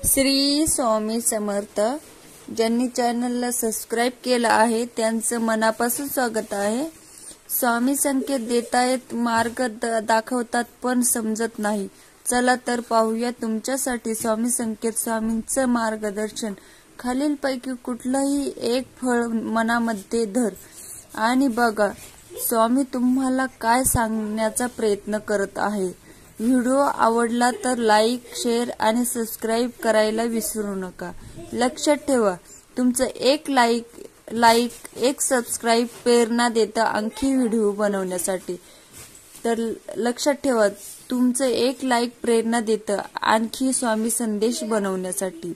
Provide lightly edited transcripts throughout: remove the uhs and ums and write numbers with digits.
श्री स्वामी समर्थ. ज्यांनी चॅनलला सबस्क्राईब केलं आहे त्यांचं मनापासून स्वागत आहे. स्वामी संकेत देतायत, मार्ग दाखवतात, पण समजत नाही. चला तर पाहूया तुमच्यासाठी स्वामी संकेत. स्वामींचं मार्गदर्शन. खालीलपैकी कुठलंही एक फळ मनामध्ये धर आणि बघा स्वामी तुम्हाला काय सांगण्याचा प्रयत्न करत आहे. व्हिडिओ आवडला तर लाईक, शेअर आणि सबस्क्राईब करायला विसरू नका. लक्षात ठेवा, तुमचं एक लाईक एक सबस्क्राईब प्रेरणा देतं आणखी व्हिडिओ बनवण्यासाठी. तर लक्षात ठेवा, तुमचं एक लाईक प्रेरणा देतं आणखी स्वामी संदेश बनवण्यासाठी.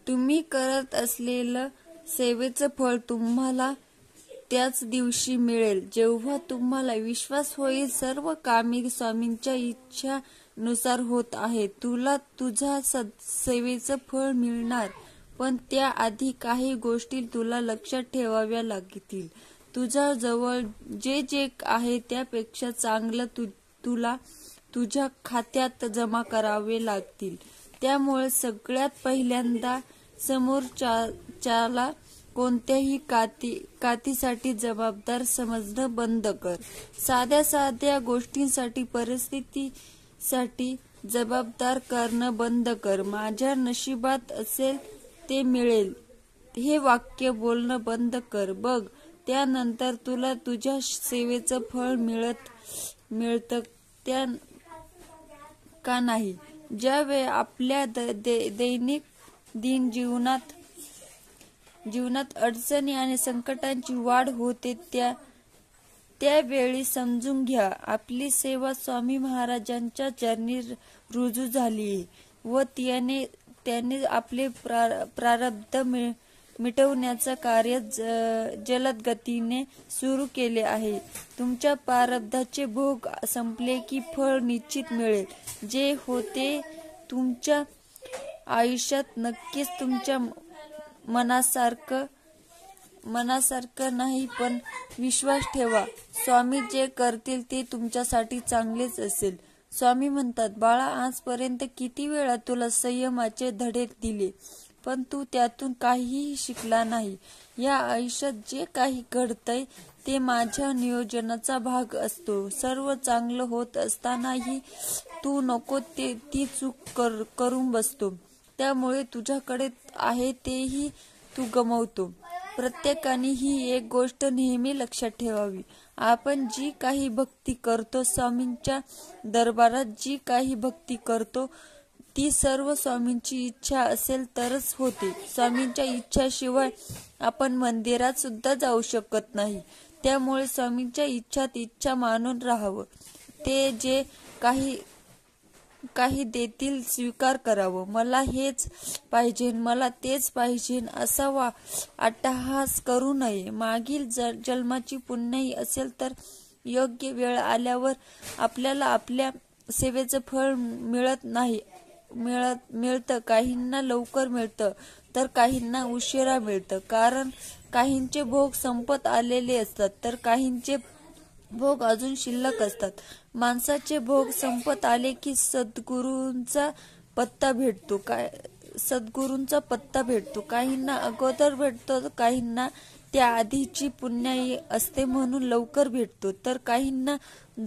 तुम्ही करत असलेलं सेवेचं फळ तुम्हाला त्याच दिवशी मिळेल जेव्हा तुम्हाला विश्वास होईल. सर्व कामे स्वामींच्या इच्छानुसार होत आहे. तुला तुझ्या सेवेचं फळ मिळणार, पण त्याआधी काही गोष्टी तुला लक्षात ठेवाव्या लागतील. तुझ्या जवळ जे आहे त्यापेक्षा चांगलं तुला तुझ्या खात्यात जमा करावे लागतील. त्यामुळे सगळ्यात पहिल्यांदा समोरच्याला कोणत्याही कातीसाठी जबाबदार समजणं बंद कर. साध्या गोष्टींसाठी, परिस्थितीसाठी जबाबदार करणं बंद कर. माझ्या नशिबात असेल ते मिळेल हे वाक्य बोलणं बंद कर. बघ त्यानंतर तुला तुझ्या सेवेचं फळ मिळतं त्या का नाही. ज्यावेळी आपल्या दैनंदिन जीवनात अडचणी आणि संकटांची वाढ होते त्यावेळी समजून घ्या, आपली सेवा स्वामी महाराजांच्या चरणी रुजू झाली व त्याने आपले प्रारब्ध मिटवण्याचं कार्य जलद गतीने सुरू केले आहे. तुमच्या प्रारब्धाचे भोग संपले की फळ निश्चित मिळेल. जे होते तुमच्या आयुष्यात नक्कीच तुमच्या मनासारखं नाही, पण विश्वास ठेवा, स्वामी जे करतील ते तुमच्यासाठी चांगलेच असेल. स्वामी म्हणतात, बाळा, आजपर्यंत किती वेळा तुला संयमाचे धडे दिले, पण तू त्यातून काहीही शिकला नाही. या आयुष्यात जे काही घडतंय ते माझ्या नियोजनाचा भाग असतो. सर्व चांगलं होत असतानाही तू नको ती चूक करून बसतो. त्यामुळे तुझ्याकडे आहे तेही तू गमावतो. प्रत्येकाने ही एक गोष्ट नेहमी लक्षात ठेवावी. आपण जी काही भक्ती करतो, स्वामींच्या दरबारात जी काही भक्ती करतो, ती सर्व स्वामींची इच्छा असेल तरच होते. स्वामींच्या इच्छाशिवाय आपण मंदिरात सुद्धा जाऊ शकत नाही. त्यामुळे स्वामींच्या इच्छा मानून राहावं. ते जे काही देतील स्वीकार करावं. मला हेच पाहिजे, मला तेच पाहिजे असा अट्टहास करू नये. मागील जन्माची पुण्याई असेल तर योग्य वेळ आल्यावर आपल्याला आपल्या सेवेचं फळ मिळतं. काहींना लवकर मिळतं तर काहींना उशिरा मिळतं. कारण काहींचे भोग संपत आलेले असतात तर काहींचे भोग अजून शिल्लक असतात. माणसाचे भोग संपत आले की सद्गुरूंचा पत्ता भेटतो. काहींना अगोदर भेटतो, काहींना त्या आधीची पुण्याई असते म्हणून लवकर भेटतो, तर काहींना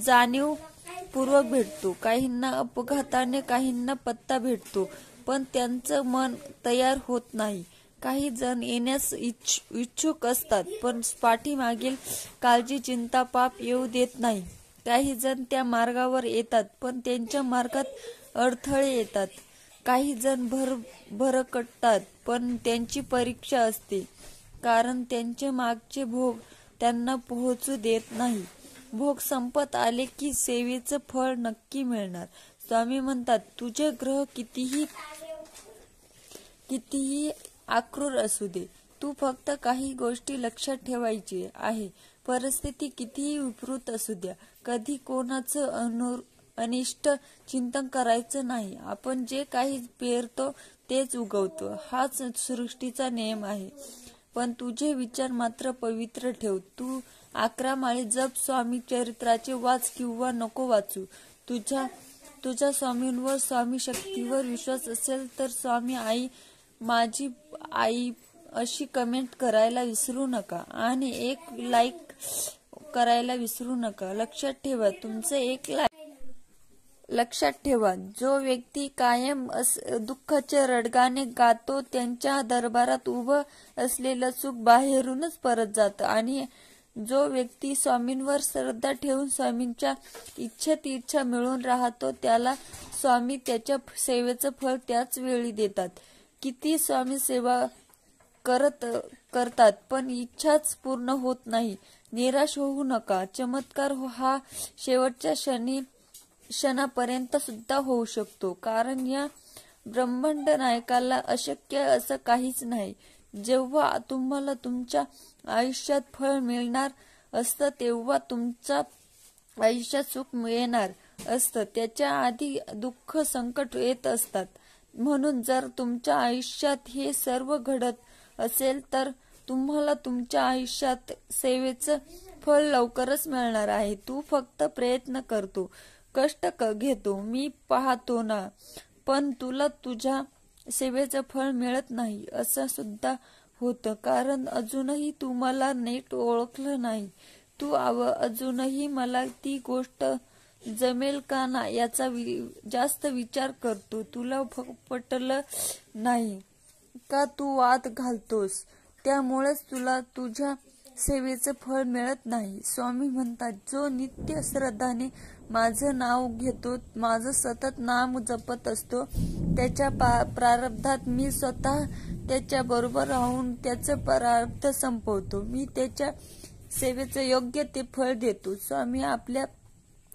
जाणीवपूर्वक भेटतो. काहींना अपघाताने, काहींना पत्ता भेटतो पण त्यांचं मन तयार होत नाही. काही जण येण्यास इच्छुक असतात पण पाठीमागील काळजी, चिंता, पाप येऊ देत नाही. काही जण त्या मार्गावर येतात पण त्यांच्या मार्गात अडथळे येतात. काही जण भरकटतात पण त्यांची परीक्षा असते, कारण त्यांचे मागचे भोग त्यांना पोहोचू देत नाही. भोग संपत आले की सेवेचं फळ नक्की मिळणार. स्वामी म्हणतात, तुझे ग्रह कितीही आक्रूर असू दे, तू फक्त काही गोष्टी लक्षात ठेवायची आहे. परिस्थिती कितीही विकृत असू द्या, कधी कोणाचं अनिष्ट चिंतन करायचं नाही. आपण जे काही पेरतो तेच उगवतो, हाच सृष्टीचा नियम आहे. पण तुझे विचार मात्र पवित्र ठेव. तू 11 माळी जप. स्वामी चरित्राचे वाच किंवा नको वाचू. तुझ्या स्वामींवर, स्वामी शक्तीवर विश्वास असेल तर स्वामी आई, माझी आई अशी कमेंट करायला विसरू नका आणि एक लाईक करायला विसरू नका. लक्षात ठेवा, जो व्यक्ती कायम दुःखाचे रडगाणे गातो त्यांच्या दरबारात उभं असलेलं सुख बाहेरूनच परत जातं आणि जो व्यक्ती स्वामींवर श्रद्धा ठेवून स्वामींच्या इच्छेत इच्छा मिळवून राहतो त्याला स्वामी त्याच्या सेवेचं फळ त्याच वेळी देतात. किती स्वामी सेवा करतात पण इच्छाच पूर्ण होत नाही. निराश होऊ नका. चमत्कार हा शेवटच्या क्षणापर्यंत सुद्धा होऊ शकतो, कारण या ब्रह्मांड नायकाला अशक्य असं काहीच नाही. जेव्हा तुम्हाला तुमच्या आयुष्यात फळ मिळणार असतं तेव्हा तुमच्या आयुष्यात सुख मिळणार असतं. त्याच्या आधी दुःख संकट येत असतात. म्हणून जर तुमच्या आयुष्यात हे सर्व घडत असेल तर तुम्हाला तुमच्या आयुष्यात सेवेचं फळ लवकरच मिळणार आहे. तू फक्त प्रयत्न करतो, कष्ट घेतो, मी पाहतो ना, पण तुला तुझ्या सेवेचं फळ मिळत नाही. असं सुद्धा होतं कारण अजूनही तू मला नीट ओळखलं नाही. तू अजूनही मला ती गोष्ट जमेल का ना याचा जास्त विचार करतो. तुला पटलं नाही का तू वाद घालतोस, त्यामुळेच तुला तुझ्या सेवेचं फळ मिळत नाही. स्वामी म्हणतात, जो नित्य श्रद्धाने माझं नाव घेतो, माझं सतत नाम जपत असतो, त्याच्या प्रारब्धात मी स्वतः त्याच्या बरोबर राहून त्याचं प्रारब्ध संपवतो. मी त्याच्या सेवेचं योग्य ते फळ देतो. स्वामी आपल्या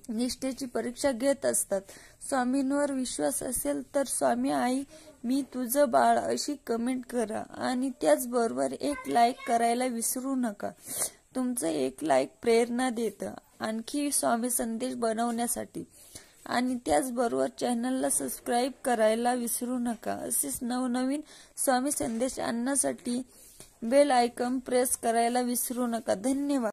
निष्ठेची परीक्षा घेत असतात. स्वामींवर विश्वास असेल तर स्वामी आई, मी तुझं बाळ अशी कमेंट करा आणि त्याचबरोबर एक लाईक करायला विसरू नका. तुमचं एक लाईक प्रेरणा देतं आणखी स्वामी संदेश बनवण्यासाठी. आणि त्याचबरोबर चॅनलला सबस्क्राईब करायला विसरू नका. असेच नवनवीन स्वामी संदेश आणण्यासाठी बेल आयकॉन प्रेस करायला विसरू नका. धन्यवाद.